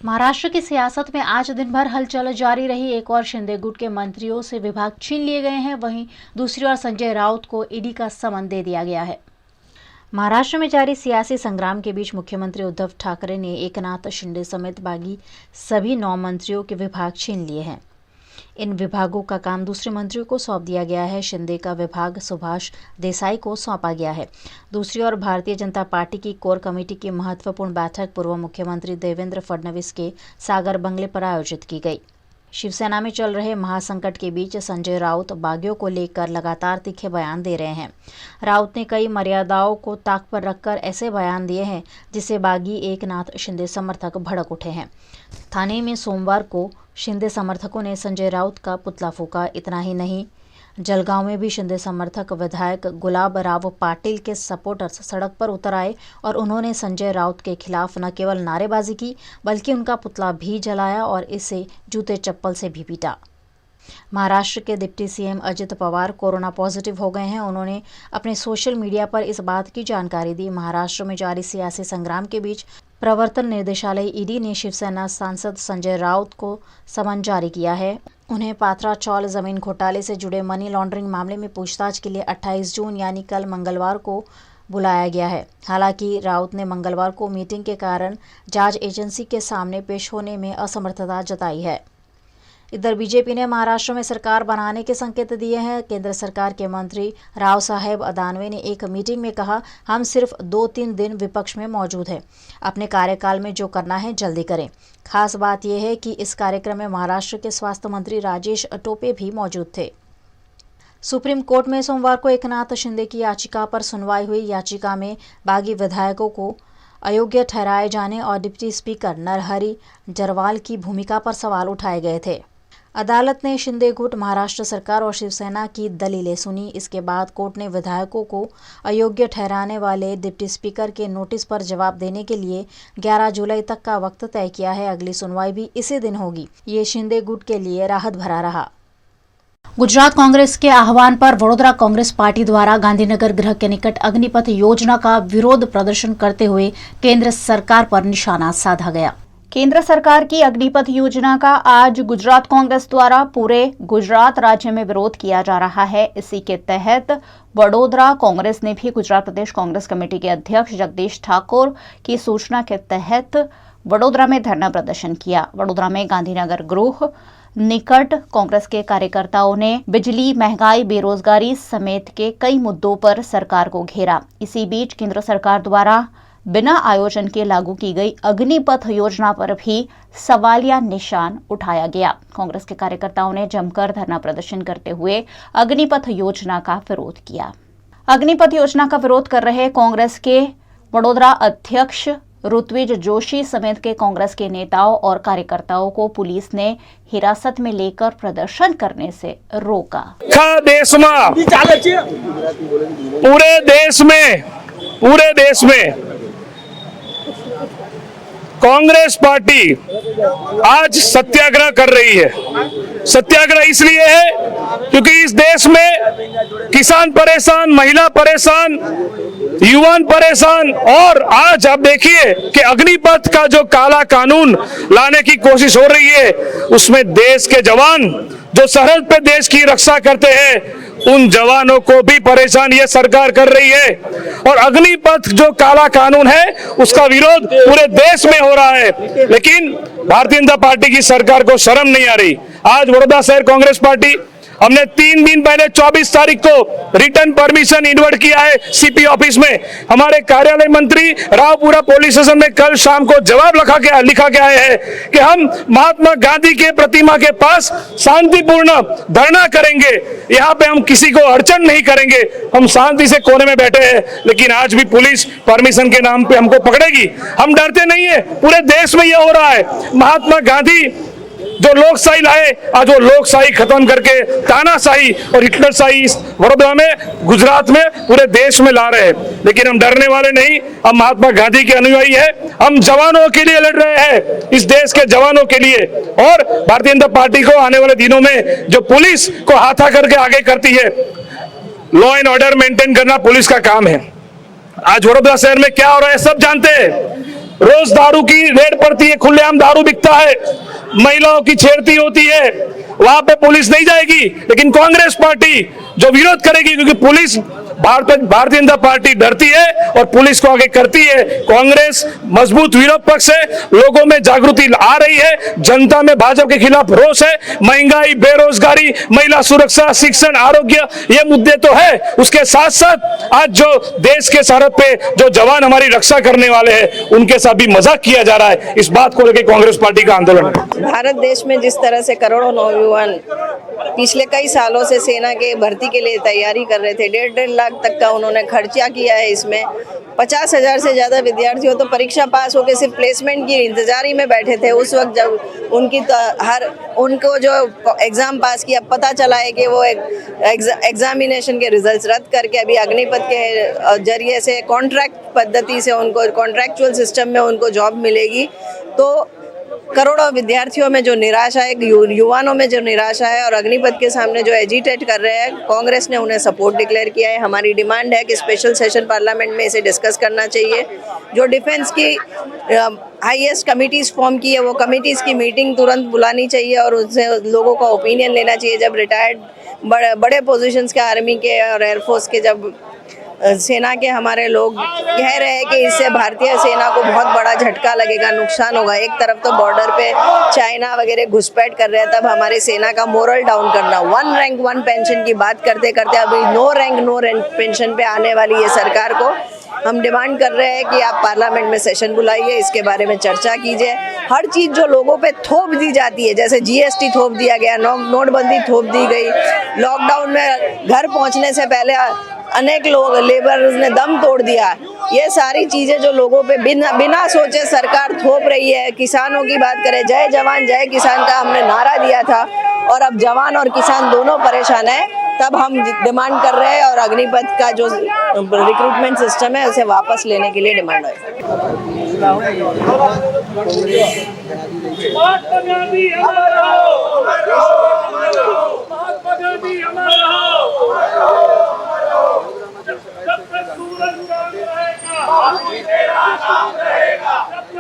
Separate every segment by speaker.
Speaker 1: महाराष्ट्र की सियासत में आज दिन भर हलचल जारी रही। एक और शिंदे गुट के मंत्रियों से विभाग छीन लिए गए हैं, वहीं दूसरी ओर संजय राउत को ईडी का समन दे दिया गया है। महाराष्ट्र में जारी सियासी संग्राम के बीच मुख्यमंत्री उद्धव ठाकरे ने एकनाथ शिंदे समेत बागी सभी 9 मंत्रियों के विभाग छीन लिए हैं। इन विभागों का काम दूसरे मंत्रियों को सौंप दिया गया है। शिंदे का विभाग सुभाष देसाई को सौंपा गया है। दूसरी ओर भारतीय जनता पार्टी की कोर कमेटी की महत्वपूर्ण बैठक पूर्व मुख्यमंत्री देवेंद्र फडणवीस के सागर बंगले पर आयोजित की गई। शिवसेना में चल रहे महासंकट के बीच संजय राउत बागियों को लेकर लगातार तीखे बयान दे रहे हैं। राउत ने कई मर्यादाओं को ताक पर रखकर ऐसे बयान दिए हैं जिससे बागी एकनाथ शिंदे समर्थक भड़क उठे हैं। थाने में सोमवार को शिंदे समर्थकों ने संजय राउत का पुतला फूंका। इतना ही नहीं, जलगांव में भी शिंदे समर्थक विधायक गुलाब राव पाटिल के सपोर्टर्स सड़क पर उतर आए और उन्होंने संजय राउत के खिलाफ न केवल नारेबाजी की बल्कि उनका पुतला भी जलाया और इसे जूते चप्पल से भी पीटा। महाराष्ट्र के deputy CM Ajit Pawar corona positive हो गए हैं। उन्होंने अपने सोशल मीडिया पर इस बात की जानकारी दी। महाराष्ट्र में जारी सियासी संग्राम के बीच प्रवर्तन निदेशालय ईडी ने शिवसेना सांसद संजय राउत को समन जारी किया है। उन्हें पात्रा चौल जमीन घोटाले से जुड़े मनी लॉन्ड्रिंग मामले में पूछताछ के लिए 28 जून यानी कल मंगलवार को बुलाया गया है। हालांकि राउत ने मंगलवार को मीटिंग के कारण जांच एजेंसी के सामने पेश होने में असमर्थता जताई है। इधर बीजेपी ने महाराष्ट्र में सरकार बनाने के संकेत दिए हैं। केंद्र सरकार के मंत्री राव साहेब अदानवे ने एक मीटिंग में कहा, हम सिर्फ 2-3 दिन विपक्ष में मौजूद हैं। अपने कार्यकाल में जो करना है जल्दी करें। खास बात यह है कि इस कार्यक्रम में महाराष्ट्र के स्वास्थ्य मंत्री राजेश टोपे भी मौजूद थे। सुप्रीम कोर्ट में सोमवार को एकनाथ शिंदे की याचिका पर सुनवाई हुई। याचिका में बागी विधायकों को अयोग्य ठहराए जाने और डिप्टी स्पीकर नरहरी जरवाल की भूमिका पर सवाल उठाए गए थे। अदालत ने शिंदे गुट, महाराष्ट्र सरकार और शिवसेना की दलीलें सुनी। इसके बाद कोर्ट ने विधायकों को अयोग्य ठहराने वाले डिप्टी स्पीकर के नोटिस पर जवाब देने के लिए 11 जुलाई तक का वक्त तय किया है। अगली सुनवाई भी इसी दिन होगी। ये शिंदे गुट के लिए राहत भरा रहा। गुजरात कांग्रेस के आह्वान पर वडोदरा कांग्रेस पार्टी द्वारा गांधीनगर गृह के निकट अग्निपथ योजना का विरोध प्रदर्शन करते हुए केंद्र सरकार पर निशाना साधा गया। केंद्र सरकार की अग्निपथ योजना का आज गुजरात कांग्रेस द्वारा पूरे गुजरात राज्य में विरोध किया जा रहा है। इसी के तहत वडोदरा कांग्रेस ने भी गुजरात प्रदेश कांग्रेस कमेटी के अध्यक्ष जगदीश ठाकुर की सूचना के तहत वडोदरा में धरना प्रदर्शन किया। वडोदरा में गांधीनगर गृह निकट कांग्रेस के कार्यकर्ताओं ने बिजली, महंगाई, बेरोजगारी समेत के कई मुद्दों पर सरकार को घेरा। इसी बीच केंद्र सरकार द्वारा बिना आयोजन के लागू की गई अग्निपथ योजना पर भी सवालिया निशान उठाया गया। कांग्रेस के कार्यकर्ताओं ने जमकर धरना प्रदर्शन करते हुए अग्निपथ योजना का विरोध किया। अग्निपथ योजना का विरोध कर रहे कांग्रेस के वडोदरा अध्यक्ष ऋत्विज जोशी समेत के कांग्रेस के नेताओं और कार्यकर्ताओं को पुलिस ने हिरासत में लेकर प्रदर्शन करने से रोका।
Speaker 2: पूरे देश में कांग्रेस पार्टी आज सत्याग्रह कर रही है। सत्याग्रह इसलिए है क्योंकि इस देश में किसान परेशान, महिला परेशान, युवान परेशान और आज आप देखिए कि अग्निपथ का जो काला कानून लाने की कोशिश हो रही है उसमें देश के जवान जो सरहद पे देश की रक्षा करते हैं उन जवानों को भी परेशान ये सरकार कर रही है। और अग्निपथ जो काला कानून है उसका विरोध पूरे देश में हो रहा है, लेकिन भारतीय जनता पार्टी की सरकार को शर्म नहीं आ रही। आज वडोदरा शहर कांग्रेस पार्टी हमने 3 दिन पहले 24 तारीख को रिटर्न परमिशन इन्वर्ट किया है सीपी ऑफिस में। हमारे कार्यालय मंत्री रावपुरा पुलिस स्टेशन में कल शाम को जवाब लिखा के आए हैं कि हम महात्मा गांधी के प्रतिमा के पास शांतिपूर्ण धरना करेंगे। यहाँ पे हम किसी को अड़चन नहीं करेंगे, हम शांति से कोने में बैठे हैं, लेकिन आज भी पुलिस परमिशन के नाम पे हमको पकड़ेगी। हम डरते नहीं है। पूरे देश में यह हो रहा है। महात्मा गांधी जो लोकशाही लाए, आज वो लोकशाही खत्म करके तानाशाही और हिटलरशाही इस वडोदरा में, गुजरात में, पूरे देश में ला रहे हैं। लेकिन हम डरने वाले नहीं, हम महात्मा गांधी के अनुयायी है। हम जवानों के लिए लड़ रहे हैं, इस देश के जवानों के लिए। और भारतीय जनता पार्टी को आने वाले दिनों में जो पुलिस को हाथा करके आगे करती है, लॉ एंड ऑर्डर मेंटेन करना पुलिस का काम है। आज वडोदरा शहर में क्या हो रहा है सब जानते हैं। रोज दारू की रेड पड़ती है, खुलेआम दारू बिकता है, महिलाओं की छेड़ती होती है, वहां पे पुलिस नहीं जाएगी। लेकिन कांग्रेस पार्टी जो विरोध करेगी, क्योंकि पुलिस भारतीय जनता पार्टी डरती है और पुलिस को आगे करती है। कांग्रेस मजबूत विरोध पक्ष है, लोगों में जागृति आ रही है, जनता में भाजपा के खिलाफ रोष है। महंगाई, बेरोजगारी, महिला सुरक्षा, शिक्षण, आरोग्य, ये मुद्दे तो है। उसके साथ साथ आज जो देश के सरहद पे जो जवान हमारी रक्षा करने वाले हैं, उनके साथ भी मजाक किया जा रहा है। इस बात को लेकर कांग्रेस पार्टी का आंदोलन है।
Speaker 3: भारत देश में जिस तरह से करोड़ों नौजवान पिछले कई सालों से सेना के भर्ती के लिए तैयारी कर रहे थे, 1.5 लाख तक का उन्होंने खर्चा किया है। इसमें 50,000 से ज़्यादा विद्यार्थियों तो परीक्षा पास होकर सिर्फ प्लेसमेंट की इंतजारी में बैठे थे। उस वक्त जब उनको जो एग्ज़ाम पास किया, पता चला है कि वो एग्जामिनेशन के रिजल्ट्स रद्द करके अभी अग्निपथ के जरिए से कॉन्ट्रैक्ट पद्धति से उनको कॉन्ट्रैक्चुअल सिस्टम में उनको जॉब मिलेगी। तो करोड़ों विद्यार्थियों में जो निराशा है, युवाओं में जो निराशा है और अग्निपथ के सामने जो एजिटेट कर रहे हैं, कांग्रेस ने उन्हें सपोर्ट डिक्लेयर किया है। हमारी डिमांड है कि स्पेशल सेशन पार्लियामेंट में इसे डिस्कस करना चाहिए। जो डिफेंस की हाईएस्ट कमिटीज़ फॉर्म की है, वो कमिटीज़ की मीटिंग तुरंत बुलानी चाहिए और उनसे लोगों का ओपिनियन लेना चाहिए। जब रिटायर्ड बड़े पोजीशंस के आर्मी के और एयरफोर्स के जब सेना के हमारे लोग कह रहे हैं कि इससे भारतीय सेना को बहुत बड़ा झटका लगेगा, नुकसान होगा। एक तरफ तो बॉर्डर पे चाइना वगैरह घुसपैठ कर रहे हैं, तब हमारी सेना का मोरल डाउन करना, 1 रैंक 1 पेंशन की बात करते करते अभी 9 रैंक 9 पेंशन पे आने वाली है सरकार को। हम डिमांड कर रहे हैं कि आप पार्लियामेंट में सेशन बुलाइए, इसके बारे में चर्चा कीजिए। हर चीज़ जो लोगों पे थोप दी जाती है, जैसे GST थोप दिया गया, नोटबंदी थोप दी गई, लॉकडाउन में घर पहुंचने से पहले अनेक लोग लेबर्स ने दम तोड़ दिया। ये सारी चीज़ें जो लोगों पे बिना सोचे सरकार थोप रही है। किसानों की बात करें, जय जवान जय किसान का हमने नारा दिया था और अब जवान और किसान दोनों परेशान हैं। तब हम डिमांड कर रहे हैं और अग्निपथ का जो रिक्रूटमेंट सिस्टम है उसे वापस लेने के लिए डिमांड है।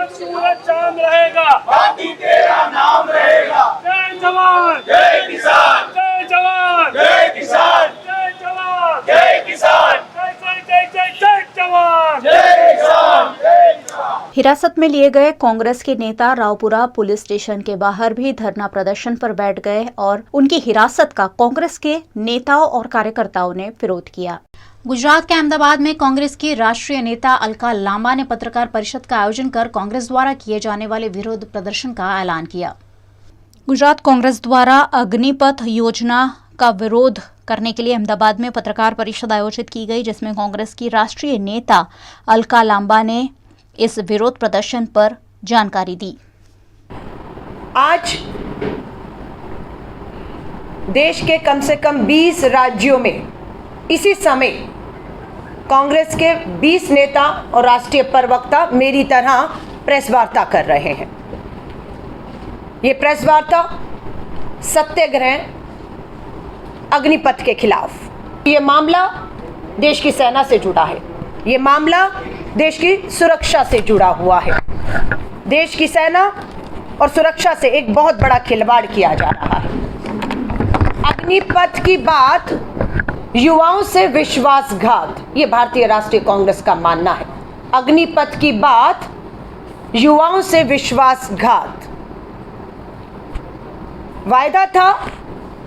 Speaker 2: सूरज चांद रहेगा, बाकी तेरा नाम रहेगा। जय जवान जय किसान, जय जवान जय किसान, जय जवान जय किसान, जय जय जय जय जवान जय किसान, जय किसान।
Speaker 1: हिरासत में लिए गए कांग्रेस के नेता रावपुरा पुलिस स्टेशन के बाहर भी धरना प्रदर्शन पर बैठ गए और उनकी हिरासत का कांग्रेस के नेताओं और कार्यकर्ताओं ने विरोध किया। गुजरात के अहमदाबाद में कांग्रेस की राष्ट्रीय नेता अलका लांबा ने पत्रकार परिषद का आयोजन कर कांग्रेस द्वारा किए जाने वाले विरोध प्रदर्शन का ऐलान किया। गुजरात कांग्रेस द्वारा अग्निपथ योजना का विरोध करने के लिए अहमदाबाद में पत्रकार परिषद आयोजित की गई, जिसमें कांग्रेस की राष्ट्रीय नेता अलका लांबा ने इस विरोध प्रदर्शन पर जानकारी दी।
Speaker 4: आज देश के कम से कम 20 राज्यों में इसी समय कांग्रेस के 20 नेता और राष्ट्रीय प्रवक्ता मेरी तरह प्रेस वार्ता कर रहे हैं। ये प्रेस वार्ता सत्याग्रह अग्निपथ के खिलाफ, ये मामला देश की सेना से जुड़ा है, ये मामला देश की सुरक्षा से जुड़ा हुआ है। देश की सेना और सुरक्षा से एक बहुत बड़ा खिलवाड़ किया जा रहा है। अग्निपथ की बात युवाओं से विश्वासघात, ये भारतीय राष्ट्रीय कांग्रेस का मानना है। अग्निपथ की बात युवाओं से विश्वासघात। वायदा था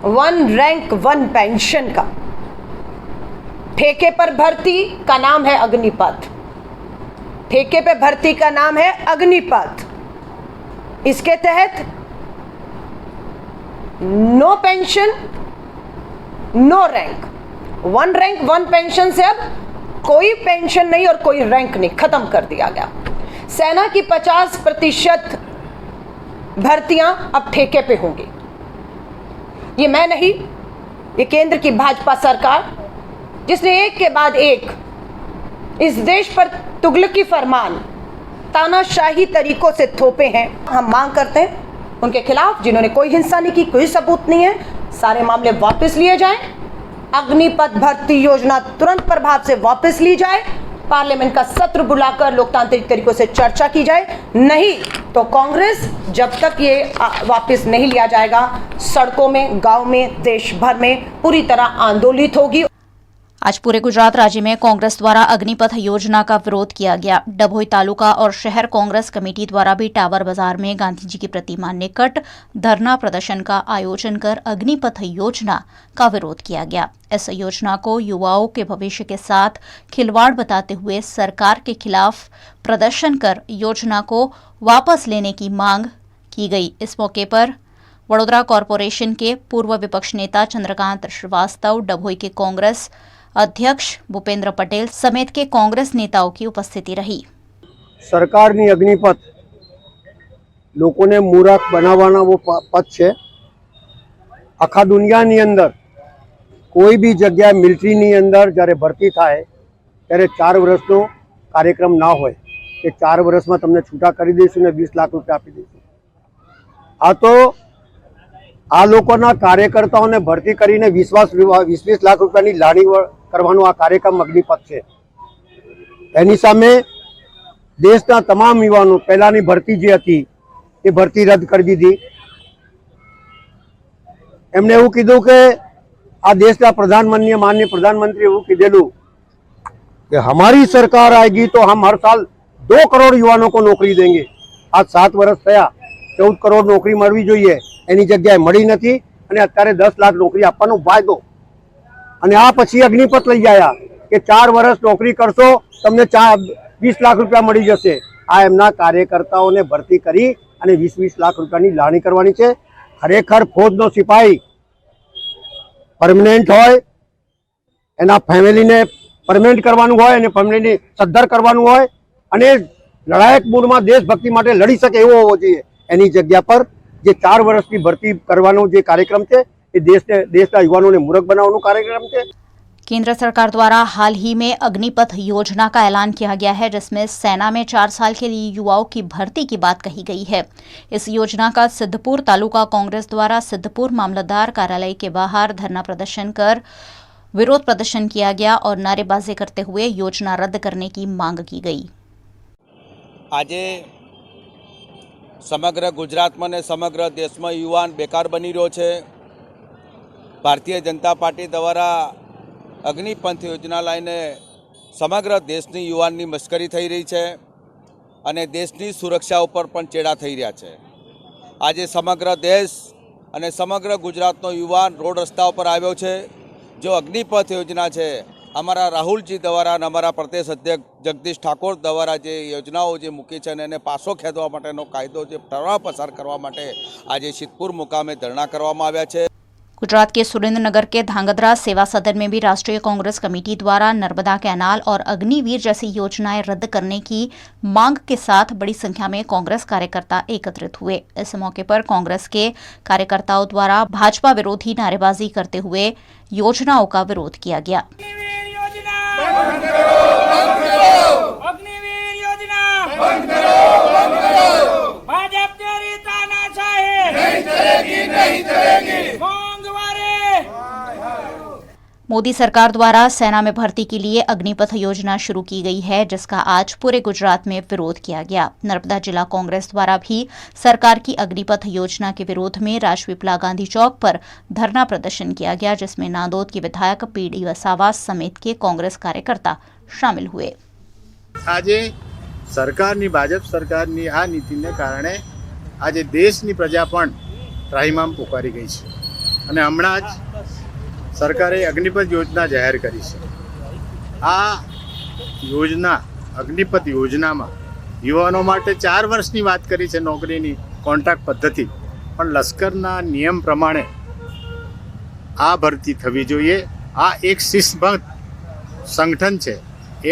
Speaker 4: 1 रैंक 1 पेंशन का, ठेके पर भर्ती का नाम है अग्निपथ, ठेके पे भर्ती का नाम है अग्निपथ। इसके तहत no pension no rank, 1 rank 1 pension से अब कोई पेंशन नहीं और कोई रैंक नहीं, खत्म कर दिया गया। सेना की 50% भर्तियां अब ठेके पे होंगी। ये मैं नहीं, ये केंद्र की भाजपा सरकार, जिसने एक के बाद एक इस देश पर तुगलकी फरमान तानाशाही तरीकों से थोपे हैं। हम मांग करते हैं उनके खिलाफ, जिन्होंने कोई हिंसा नहीं की, कोई सबूत नहीं है, सारे मामले वापस लिए जाएं। अग्निपथ भर्ती योजना तुरंत प्रभाव से वापस ली जाए पार्लियामेंट का सत्र बुलाकर लोकतांत्रिक तरीकों से चर्चा की जाए, नहीं तो कांग्रेस जब तक ये वापस नहीं लिया जाएगा सड़कों में, गांव में, देश भर में पूरी तरह आंदोलित होगी।
Speaker 1: आज पूरे गुजरात राज्य में कांग्रेस द्वारा अग्निपथ योजना का विरोध किया गया। डभोई तालुका और शहर कांग्रेस कमेटी द्वारा भी टावर बाजार में गांधी जी की प्रतिमा निकट धरना प्रदर्शन का आयोजन कर अग्निपथ योजना का विरोध किया गया। इस योजना को युवाओं के भविष्य के साथ खिलवाड़ बताते हुए सरकार के खिलाफ प्रदर्शन कर योजना को वापस लेने की मांग की गई। इस मौके पर वडोदरा कॉरपोरेशन के पूर्व विपक्ष नेता चंद्रकांत श्रीवास्तव, डभोई के कांग्रेस अध्यक्ष भूपेन्द्र पटेल समेत के कांग्रेस नेताओं की उपस्थिति रही।
Speaker 5: सरकारनी अग्निपथ लोकोने मूर्ख बनाववाना वो पथ छे। आखा दुनियानी अंदर कोई भी जगह मिलिटरीनी अंदर જ્યારે ભરતી થાય ત્યારે 4 વર્ષનો કાર્યક્રમ ના હોય કે 4 વર્ષમાં તમને છૂટા કરી દઈશું ને 20 લાખ રૂપિયા આપી દઈશું। આ તો આ લોકોના કાર્યકર્તાઓને ભરતી કરીને 20 લાખ રૂપિયાની લાણી કરવાનો આ કાર્યક્રમ અગ્નિપથ છે। એની સામે દેશના તમામ યુવાનો પહેલાની ભરતી જે હતી એ ભરતી રદ કરી દીધી। એમણે એવું કીધું કે આ દેશના પ્રધાનમંત્રી માનનીય પ્રધાનમંત્રી એવું કીધેલું કે हमारी सरकार आएगी तो हम हर साल 2 करोड़ युवाओं को नौकरी देंगे। आज 7 વર્ષ થયા, 14 કરોડ નોકરી મળવી જોઈએ, એની જગ્યાએ મળી નથી અને અત્યારે 10 લાખ નોકરી આપવાનો વાયદો અને આ પછી અગ્નિપથ લઈ આવ્યા કે 4 વર્ષ નોકરી કરશો તમને 20 લાખ રૂપિયા મળી જશે। આ એમના કાર્યકર્તાઓને ભરતી કરી અને 20 લાખ રૂપિયાની લાણી કરવાની છે। ખરેખર ફૌજનો સિપાહી પરમનેન્ટ હોય, એના ફેમિલીને પરમનેન્ટ કરવાનું હોય અને ફેમિલીને સદ્ધર કરવાનું હોય અને લડાયક મૂડમાં દેશભક્તિ માટે લડી શકે એવો હોવો જોઈએ। એની જગ્યા પર જે 4 વર્ષની ભરતી કરવાનો જે કાર્યક્રમ છે એ દેશના યુવાનોને મૂર્ખ બનાવવાનો કાર્યક્રમ છે।
Speaker 1: केंद्र सरकार द्वारा हाल ही में अग्निपथ योजना का ऐलान किया गया है, जिसमें सेना में 4 साल के लिए युवाओं की भर्ती की बात कही गई है। इस योजना का सिद्धपुर तालुका कांग्रेस द्वारा सिद्धपुर मामलतदार कार्यालय के बाहर धरना प्रदर्शन कर विरोध प्रदर्शन किया गया और नारेबाजी करते हुए योजना रद्द करने की मांग की गई।
Speaker 6: आज समग्र गुजरात में ने समग्र देश में युवान बेकार बनी रह्यो छे। भारतीय जनता पार्टी द्वारा अग्निपथ योजना लाईने समग्र देशनी युवाननी मस्करी थई रही है अने देशनी सुरक्षा पर पण चेड़ा थई रह्या छे। आज समग्र देश अने समग्र गुजरातनो युवान रोड रस्ता पर आव्यो छे। जो अग्निपथ योजना है अमरा राहुल जी द्वारा अमरा प्रदेश अध्यक्ष जगदीश ठाकोर द्वारा जे योजनाओं जे मूकी छे एने पाछो खेदवा माटेनो कायदो जे ठराव पसार करवा माटे आज सिद्धपुर मुकामे धरना करवामां आव्या छे।
Speaker 1: गुजरात के सुरेंद्रनगर के धांगध्रा सेवा सदन में भी राष्ट्रीय कांग्रेस कमेटी द्वारा नर्मदा कैनाल और अग्निवीर जैसी योजनाएं रद्द करने की मांग के साथ बड़ी संख्या में कांग्रेस कार्यकर्ता एकत्रित हुए। इस मौके पर कांग्रेस के कार्यकर्ताओं द्वारा भाजपा विरोधी नारेबाजी करते हुए योजनाओं का विरोध किया गया। मोदी सरकार द्वारा सेना में भर्ती के लिए अग्निपथ योजना शुरू की गई है, जिसका आज पूरे गुजरात में विरोध किया गया। नर्मदा जिला कांग्रेस द्वारा भी सरकार की अग्निपथ योजना के विरोध में राजपीपला गांधी चौक पर धरना प्रदर्शन किया गया, जिसमें नांदोद के विधायक पीडी वसावा समेत के कांग्रेस कार्यकर्ता शामिल हुए।
Speaker 7: आज सरकारनी भाजप सरकारनी आ नीतिने कारणे आज देशनी प्रजा पण ત્રાહિમામ પોકારી ગઈ છે અને હમણાં જ સરકારે અગ્નિપથ યોજના જાહેર કરી છે। આ યોજના અગ્નિપથ યોજનામાં યુવાનો માટે 4 વર્ષની વાત કરી છે નોકરીની કોન્ટ્રાક્ટ પદ્ધતિ, પણ લશ્કરના નિયમ પ્રમાણે આ ભરતી થવી જોઈએ। આ એક શિસ્તબદ્ધ સંગઠન છે,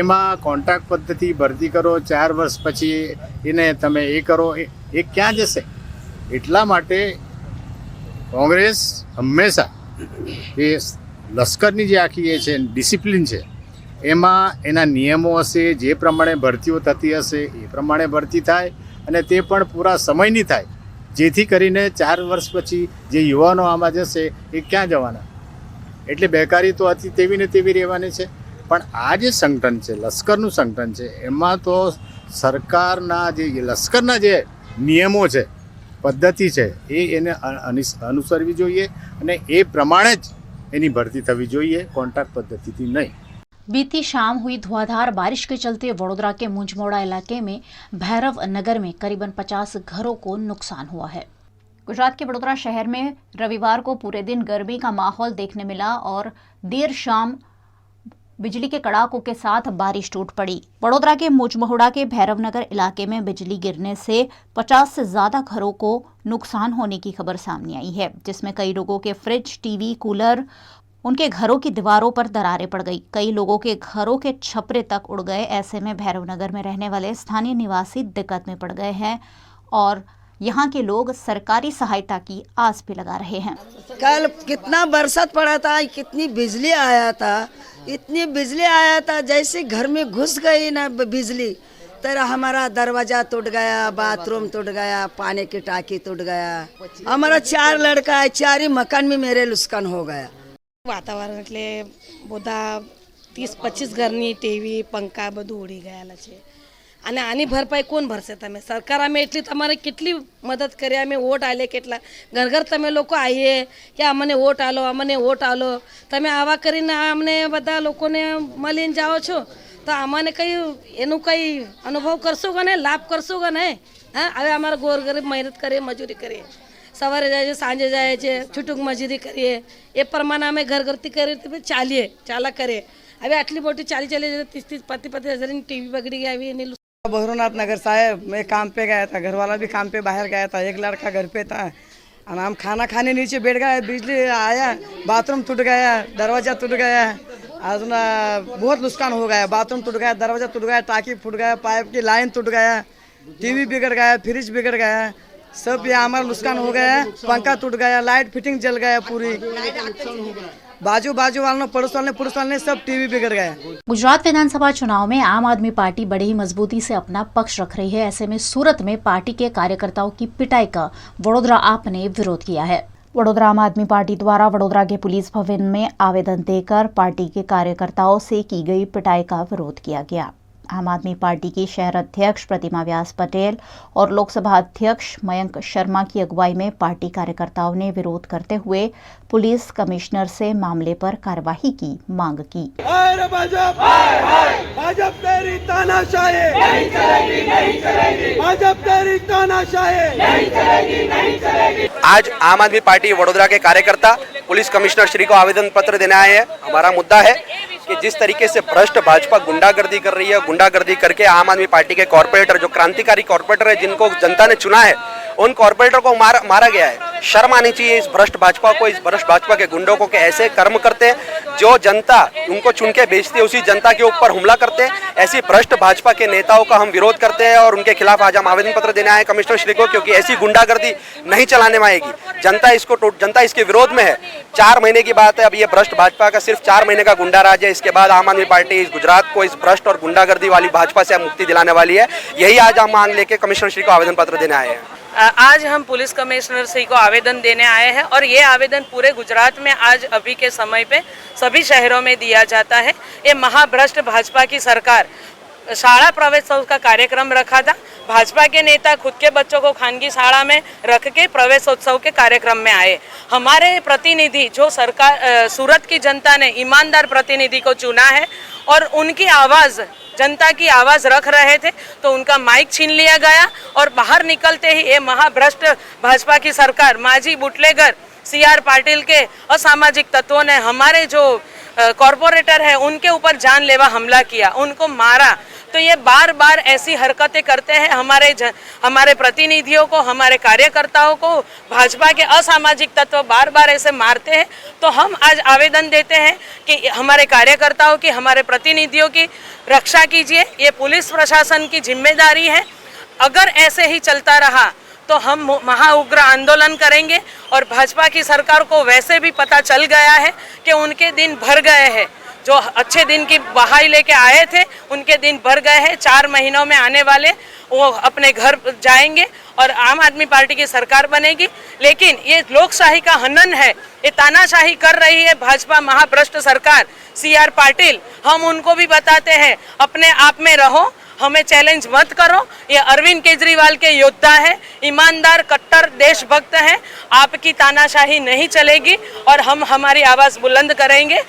Speaker 7: એમાં કોન્ટ્રાક્ટ પદ્ધતિ ભરતી કરો 4 વર્ષ પછી એને તમે એ કરો, એ ક્યાં જશે? એટલા માટે કોંગ્રેસ હંમેશા એ લશ્કરની જે આખી એ છે ડિસિપ્લિન છે એમાં એના નિયમો હશે, જે પ્રમાણે ભરતીઓ થતી હશે એ પ્રમાણે ભરતી થાય અને તે પણ પૂરા સમયની થાય, જેથી કરીને 4 વર્ષ પછી જે યુવાનો આમાં જશે એ ક્યાં જવાના? એટલે બેકારી તો હતી તેવી ને તેવી રહેવાની છે। પણ આ જે સંગઠન છે, લશ્કરનું સંગઠન છે, એમાં તો સરકારના જે લશ્કરના જે નિયમો છે, પદ્ધતિ છે, એને અનુસરવી જોઈએ અને એ પ્રમાણે જ એની ભરતી થવી જોઈએ, કોન્ટ્રાક્ટ पद्धति नहीं।
Speaker 1: बीती शाम हुई धुआंधार बारिश के चलते वडोदरा के मुंजमोड़ा इलाके में भैरव नगर में करीबन 50 घरों को नुकसान हुआ है। गुजरात के वडोदरा शहर में रविवार को पूरे दिन गर्मी का माहौल देखने मिला और देर शाम बिजली के कड़ाकों के साथ बारिश टूट पड़ी। वडोदरा के मुंजमोड़ा के भैरव नगर इलाके में बिजली गिरने से 50 से ज्यादा घरों को नुकसान होने की खबर सामने आई है, जिसमें कई लोगों के फ्रिज, टीवी, कूलर, उनके घरों की दीवारों पर दरारें पड़ गई। कई लोगों के घरों के छपरे तक उड़ गए। ऐसे में भैरव नगर में रहने वाले स्थानीय निवासी दिक्कत में पड़ गए हैं और यहाँ के लोग सरकारी सहायता की आस भी लगा रहे हैं।
Speaker 8: कल कितना बरसात पड़ा था, कितनी बिजली आया था, इतनी बिजली आया था, जैसे घर में घुस गई ना बिजली, तरह हमारा दरवाजा टूट गया, बाथरूम टूट गया, पानी की टाकी टूट गया। हमारा 4 लड़का है, 4 ही मकान में मेरे नुकसान हो गया।
Speaker 9: વાતાવરણ એટલે બધા 30-25 ઘરની ટીવી, પંખા બધું ઉડી ગયેલા છે અને આની ભરપાઈ કોણ ભરશે? તમે સરકાર અમે એટલી તમારે કેટલી મદદ કરી, અમે વોટ આલે કેટલા ઘર ઘર તમે લોકો આવીએ કે અમને વોટ આલો, અમને વોટ આલો, તમે આવા કરીને અમને બધા લોકોને મળીને જાઓ છો તો અમને કઈ એનું કઈ અનુભવ કરશો કે નહીં, લાભ કરશો કે નહીં? હા, હવે અમારા ગોર ગરીબ મહેનત કરીએ, મજૂરી કરીએ, સવારે જાય છે, સાંજે જાય છે, છૂટુક મજૂરી કરીએ, એ પ્રમાણે અમે ઘર ઘરથી કરી ચાલીએ, ચાલા કરીએ। હવે આટલી મોટી ચાલી 30-30 35 હજારની ટીવી બગડી ગઈ આવી એની।
Speaker 8: भैरवनाथ नगर साहब, मैं काम पे गया था, घर वाला भी काम पे बाहर गया था, एक लड़का घर पे था और हम खाना खाने नीचे बैठ गए, बिजली आया, बाथरूम टूट गया, दरवाज़ा टूट गया, आज ना बहुत नुकसान हो गया, बाथरूम टूट गया, दरवाज़ा टूट गया, टाकी फूट गया, पाइप की लाइन टूट गया, टीवी बिगड़ गया, फ्रिज बिगड़ गया, सब ये हमारा नुकसान हो गया। पंखा टूट गया, लाइट फिटिंग जल गया पूरी, बाजू वालों, पड़ोस वाले सब टीवी बिगड़ गया।
Speaker 1: गुजरात विधानसभा चुनाव में आम आदमी पार्टी बड़ी ही मजबूती से अपना पक्ष रख रही है। ऐसे में सूरत में पार्टी के कार्यकर्ताओं की पिटाई का वडोदरा आप ने विरोध किया है। वडोदरा आम आदमी पार्टी द्वारा वडोदरा के पुलिस भवन में आवेदन देकर पार्टी के कार्यकर्ताओं से की गई पिटाई का विरोध किया गया। आम आदमी पार्टी की शहर अध्यक्ष प्रतिमा व्यास पटेल और लोकसभा अध्यक्ष मयंक शर्मा की अगुवाई में पार्टी कार्यकर्ताओं ने विरोध करते हुए पुलिस कमिश्नर से मामले पर कार्रवाई की मांग की।
Speaker 10: आज आम आदमी पार्टी वडोदरा के कार्यकर्ता पुलिस कमिश्नर श्री को आवेदन पत्र देने आए हैं। हमारा मुद्दा है कि जिस तरीके से भ्रष्ट भाजपा गुंडागर्दी कर रही है, गुंडागर्दी करके आम आदमी पार्टी के कॉर्पोरेटर, जो क्रांतिकारी कॉर्पोरेटर है, जिनको जनता ने चुना है, उन कॉर्पोरेटर को मारा गया है। शर्म आनी चाहिए इस भ्रष्ट भाजपा को, इस भ्रष्ट भाजपा के गुंडों को, कि ऐसे कर्म करते हैं जो जनता उनको चुन के बेचती है, उसी जनता के ऊपर हमला करते हैं। ऐसी भ्रष्ट भाजपा के नेताओं का हम विरोध करते हैं और उनके खिलाफ आज हम आवेदन पत्र देने आए कमिश्नर श्री को, क्योंकि ऐसी गुंडागर्दी नहीं चलाने में आएगी। जनता इसके विरोध में है। 4 महीने की बात है, अब ये भ्रष्ट भाजपा का सिर्फ 4 महीने का गुंडा राज है। इसके बाद आम आदमी पार्टी इस गुजरात को इस भ्रष्ट और गुंडागर्दी वाली भाजपा से मुक्ति दिलाने वाली है। यही आज हम मांग लेके कमिश्नर श्री को आवेदन पत्र देने आए हैं।
Speaker 9: आज हम पुलिस कमिश्नर श्री को आवेदन देने आए हैं और ये आवेदन पूरे गुजरात में आज अभी के समय पे सभी शहरों में दिया जाता है। ये महाभ्रष्ट भाजपा की सरकार शाला प्रवेशोत्सव का कार्यक्रम रखा था। भाजपा के नेता खुद के बच्चों को खानगी शाला में रख के प्रवेशोत्सव के कार्यक्रम में आए। हमारे प्रतिनिधि जो सरकार सूरत की जनता ने ईमानदार प्रतिनिधि को चुना है और उनकी आवाज़, जनता की आवाज़ रख रहे थे, तो उनका माइक छीन लिया गया और बाहर निकलते ही ये महाभ्रष्ट भाजपा की सरकार, माजी बुटलेगर CR पाटिल के असामाजिक तत्वों ने हमारे जो कॉरपोरेटर है उनके ऊपर जानलेवा हमला किया, उनको मारा। तो ये बार बार ऐसी हरकतें करते हैं। हमारे प्रतिनिधियों को, हमारे कार्यकर्ताओं को भाजपा के असामाजिक तत्व बार बार ऐसे मारते हैं। तो हम आज आवेदन देते हैं कि हमारे कार्यकर्ताओं की, हमारे प्रतिनिधियों की रक्षा कीजिए। ये पुलिस प्रशासन की जिम्मेदारी है। अगर ऐसे ही चलता रहा तो हम महाउग्र आंदोलन करेंगे और भाजपा की सरकार को वैसे भी पता चल गया है कि उनके दिन भर गए हैं। जो अच्छे दिन की बहाई लेके आए थे उनके दिन भर गए हैं। 4 महीनों में आने वाले वो अपने घर जाएंगे और आम आदमी पार्टी की सरकार बनेगी। लेकिन ये लोकशाही का हनन है, ये तानाशाही कर रही है भाजपा महाभ्रष्ट सरकार। CR पाटिल, हम उनको भी बताते हैं अपने आप में रहो, हमें चैलेंज मत करो। ये अरविंद केजरीवाल के योद्धा है, ईमानदार कट्टर देशभक्त हैं। आपकी तानाशाही नहीं चलेगी और हम हमारी आवाज़ बुलंद करेंगे।